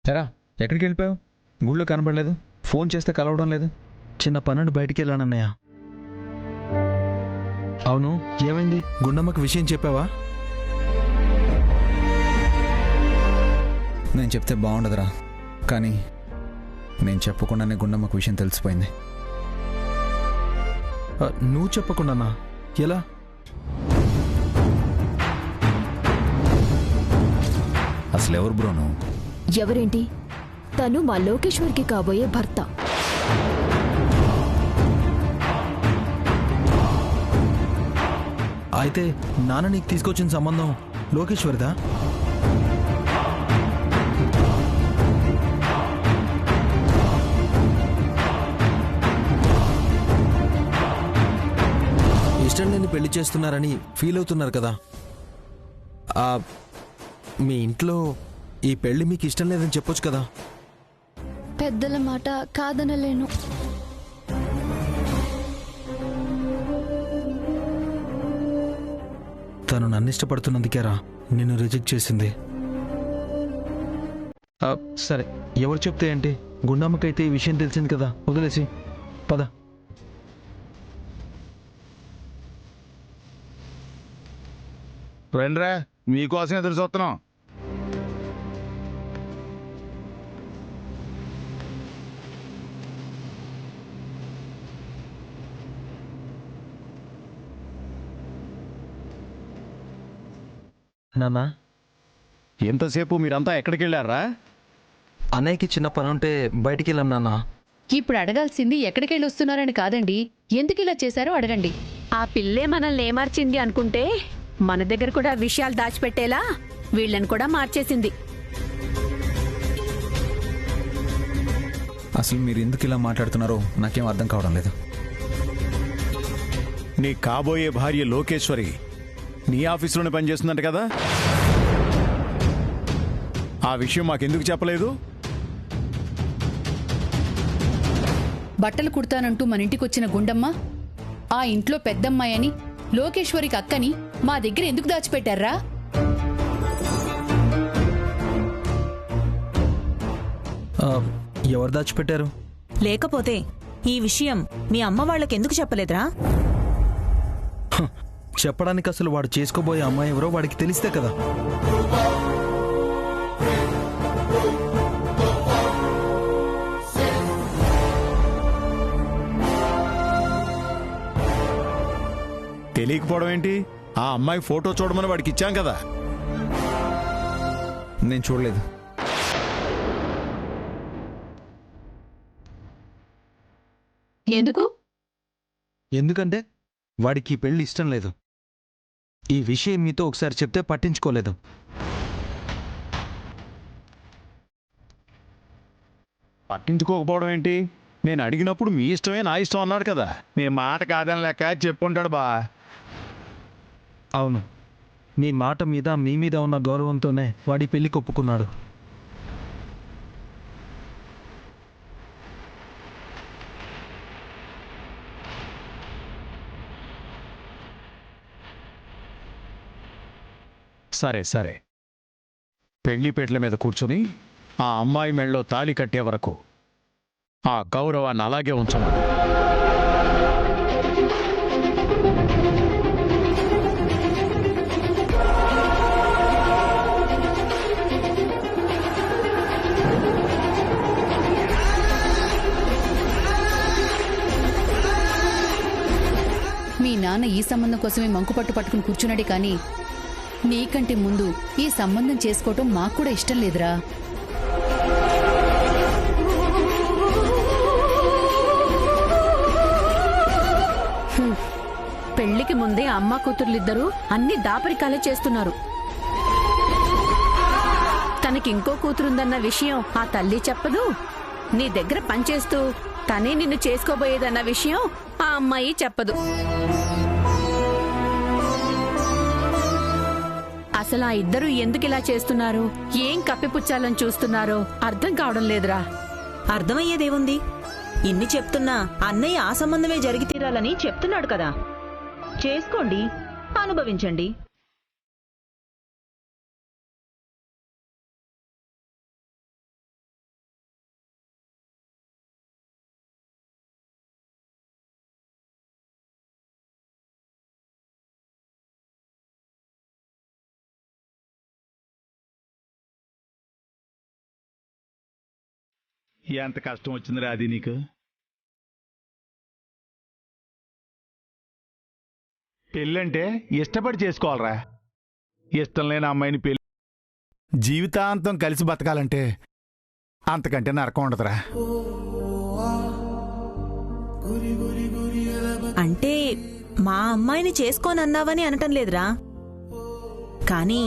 ఎరా ఎక్కడికి వెళ్ళిపోయావు? గుళ్ళో కనబడలేదు, ఫోన్ చేస్తే కలవడం లేదు. చిన్న పనుండి బయటికి వెళ్ళానన్నయ్య. అవును, ఏమైంది? గుండమ్మకు విషయం చెప్పావా? నేను చెప్తే బాగుండదురా, కానీ నేను చెప్పకుండానే గుండమ్మకు విషయం తెలిసిపోయింది. నువ్వు చెప్పకుండానా? ఎలా? అసలు ఎవరు బ్రో నువ్వు? ఎవరేంటి? తను మా లోకేశ్వర్కి కాబోయే భర్త. అయితే నాన్న నీకు తీసుకొచ్చిన సంబంధం లోకేశ్వర్దా? ఇష్టం లేని పెళ్లి చేస్తున్నారని ఫీల్ అవుతున్నారు కదా. మీ ఇంట్లో ఈ పెళ్లి మీకు ఇష్టం లేదని చెప్పొచ్చు కదా. పెద్దల మాట కాదనలేను. తను నన్ను ఇష్టపడుతున్నందుకేరా నిన్ను రిజెక్ట్ చేసింది. సరే, ఎవరు చెప్తే ఏంటి? గుండమ్మకైతే ఈ విషయం తెలిసింది కదా, వదిలేసి పద. రండిరా, మీకోసం ఎదురు చూస్తున్నాం. నాన్నా, ఎంతసేపు మీరంతా ఎక్కడికి వెళ్ళారా? అన్నయ్యకి చిన్న పని ఉంటే బయటికి వెళ్ళాం నాన్న. ఇప్పుడు అడగాల్సింది ఎక్కడికెళ్ళి వస్తున్నారని కాదండి, ఎందుకు ఇలా చేశారో అడగండి. ఆ పిల్లే మనల్ని ఏమార్చింది అనుకుంటే మన దగ్గర కూడా విషయాలు దాచిపెట్టేలా వీళ్ళని కూడా మార్చేసింది. అసలు మీరు ఎందుకు ఇలా మాట్లాడుతున్నారో నాకేం అర్థం కావడం లేదు. నీ కాబోయే భార్య లోకేశ్వరి నీ ఆఫీసులోనే పనిచేస్తుందంట కదా, ఆ విషయం మాకెందుకు చెప్పలేదు? బట్టలు కుడతానంటూ మన ఇంటికొచ్చిన గుండమ్మ ఆ ఇంట్లో పెద్దమ్మాయి అని, లోకేశ్వరికి అక్కని మా దగ్గర ఎందుకు దాచిపెట్టారా? ఎవరు దాచిపెట్టారు? లేకపోతే ఈ విషయం మీ అమ్మ వాళ్ళకెందుకు చెప్పలేదురా? చెప్పడానికి అసలు వాడు చేసుకోబోయే అమ్మాయి ఎవరో వాడికి తెలిస్తే కదా. తెలియకపోవడం ఏంటి? ఆ అమ్మాయి ఫోటో చూడమని వాడికి ఇచ్చాం కదా. నేను చూడలేదు. ఎందుకు? ఎందుకంటే వాడికి ఈ పెళ్లి ఇష్టం లేదు. ఈ విషయం మీతో ఒకసారి చెప్తే పట్టించుకోలేదు. పట్టించుకోకపోవడం ఏంటి? నేను అడిగినప్పుడు మీ ఇష్టమే నా ఇష్టం అన్నాడు కదా. మీ మాట కాదని లెక్క చెప్పుంటాడు బా. అవును, మీ మాట మీద మీ మీద ఉన్న గౌరవంతోనే వాడి పెళ్లికి ఒప్పుకున్నాడు. సరే సరే, పెళ్లిపేటల మీద కూర్చొని ఆ అమ్మాయి మెళ్ళలో తాళి కట్టే వరకు ఆ గౌరవాన్ని అలాగే ఉంచమని. మీ నాన్న ఈ సంబంధం కోసమే మంకుపట్టు పట్టుకుని కూర్చున్నాడే కానీ నీకంటే ముందు ఈ సంబంధం చేసుకోవటం మాకు కూడా ఇష్టం లేదురా. పెళ్లికి ముందే అమ్మ కూతుర్లిద్దరూ అన్ని దాపరికాలే చేస్తున్నారు. తనకి ఇంకో కూతురుందన్న విషయం ఆ తల్లి చెప్పదు. నీ దగ్గర పనిచేస్తూ తనే నిన్ను చేసుకోబోయేదన్న విషయం ఆ అమ్మాయి చెప్పదు. అసలు ఆ ఇద్దరు ఎందుకిలా చేస్తున్నారు, ఏం కప్పిపుచ్చాలని చూస్తున్నారో అర్థం కావడం లేదురా. అర్థమయ్యేదేముంది? ఇన్ని చెప్తున్నా అన్నయ్య ఆ సంబంధమే జరిగి తీరాలని చెప్తున్నాడు కదా. చేసుకోండి, అనుభవించండి. ఎంత కష్టం వచ్చిందిరా అది నీకు? పెళ్ళంటే ఇష్టపడి చేసుకోవాలరా. ఇష్టం లేని అమ్మాయిని పెళ్ళి జీవితాంతం కలిసి బతకాలంటే అంతకంటే నరకం ఉండదురా. అంటే మా అమ్మాయిని చేసుకోనన్నావని అనటం లేదురా, కానీ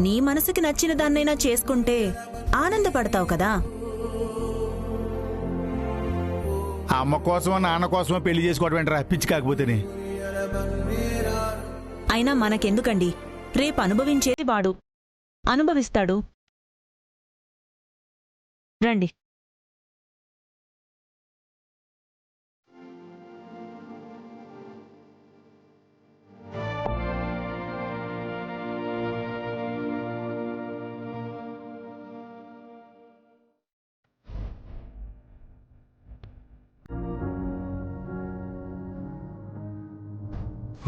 నీ మనసుకి నచ్చిన దాన్నైనా చేసుకుంటే ఆనందపడతావు కదా. అమ్మ కోసమో నాన్న కోసమో పెళ్లి చేసుకోవడం ఏంట్రా పిచ్చి కాకపోతేనే. అయినా మనకెందుకండి, రేపు అనుభవించేది వాడు, అనుభవిస్తాడు. రండి.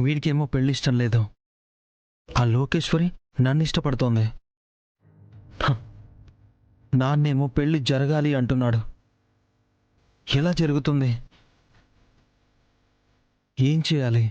వీడికేమో పెళ్లి ఇష్టం లేదు, ఆ లోకేశ్వరి నన్ను ఇష్టపడుతోంది. నాన్నేమో పెళ్లి జరగాలి అంటున్నాడు. ఎలా జరుగుతుంది? ఏం చేయాలి?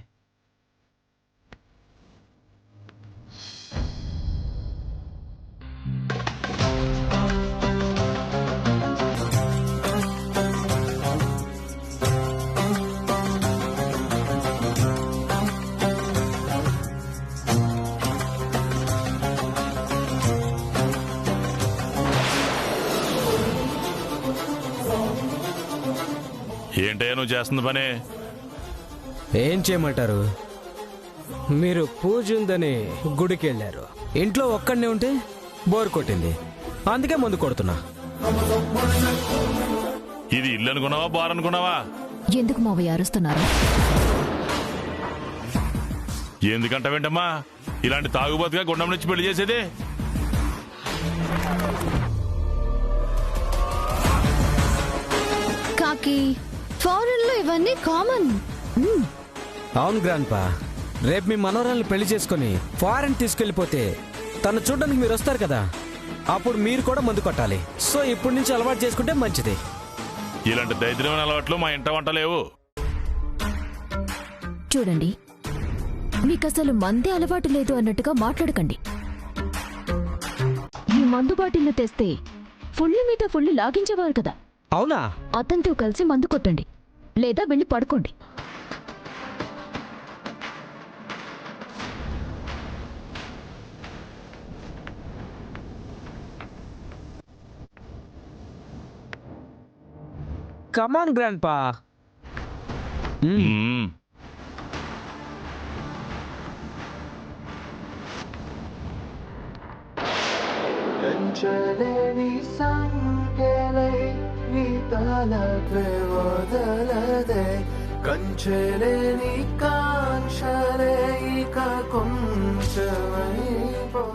ఏంటయ్యా నువ్వు చేస్తుంది పని? ఏం చేయమంటారు? మీరు పూజ ఉందని గుడికి వెళ్ళారు, ఇంట్లో ఒక్కడనే ఉంటే బోర్ కొట్టింది, అందుకే ముందు కొడుతున్నా. ఇది ఇల్లు అనుకున్నావా, బార్ అనుకున్నావా? ఎందుకు మావయ్య అరుస్తున్నారు? ఎందుకంటావేంటమ్మా ఇలాంటి తాగుబోతుగా గుండం నుంచి పెళ్లి చేసేది? కాకి ఫారెన్ లో ఇవన్నీ కామన్. అవును గ్రాండ్పా, రేపు మీ మనవరాల్ని పెళ్లి చేసుకుని ఫారెన్ తీసుకెళ్లిపోతే తను చూడడానికి మీరు వస్తారు కదా, అప్పుడు మీరు కూడా మందు కొట్టాలి. సో ఇప్పటి నుంచి అలవాటు చేసుకుంటే మంచిది. ఇలాంటి దరిద్రమైన అలవాట్లు మా ఇంట వంట లేవు. చూడండి, మీకు అసలు మందే అలవాటు లేదు అన్నట్టుగా మాట్లాడకండి. ఈ మందు బాటిల్ని తెస్తే ఫుల్ మీద ఫుల్ లాగించేవారు కదా, అవునా? అతనితో కలిసి మందు కొట్టండి, లేదా వెళ్ళి పడుకోండి. కమాన్ గ్రాండ్పా. మ్మ్.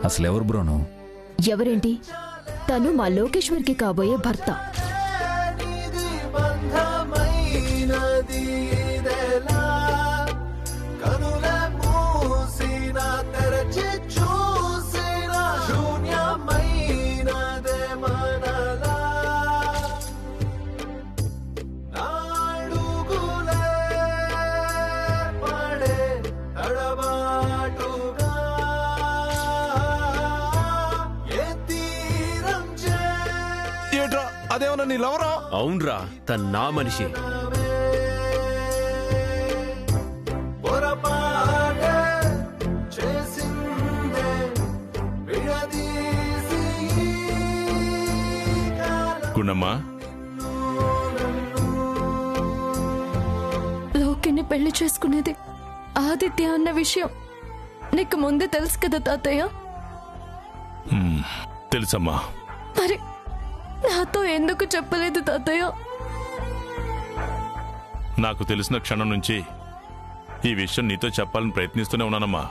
అసలు ఎవరు బ్రోను? ఎవరేంటి, తను మా లోకేశ్వర్కి కాబోయే భర్త. అదేమన్నా నీ లవరా? అవునరా, తన నా మనిషి. గుండమ్మా, లోకిని పెళ్లి చేసుకునేది ఆదిత్య అన్న విషయం నీకు ముందే తెలుసు కదా తాతయ్య? తెలుసమ్మా. మరి నాతో ఎందుకు చెప్పలేదు తాతయ్య? నాకు తెలిసిన క్షణం నుంచి ఈ విషయం నీతో చెప్పాలని ప్రయత్నిస్తూనే ఉన్నానమ్మా.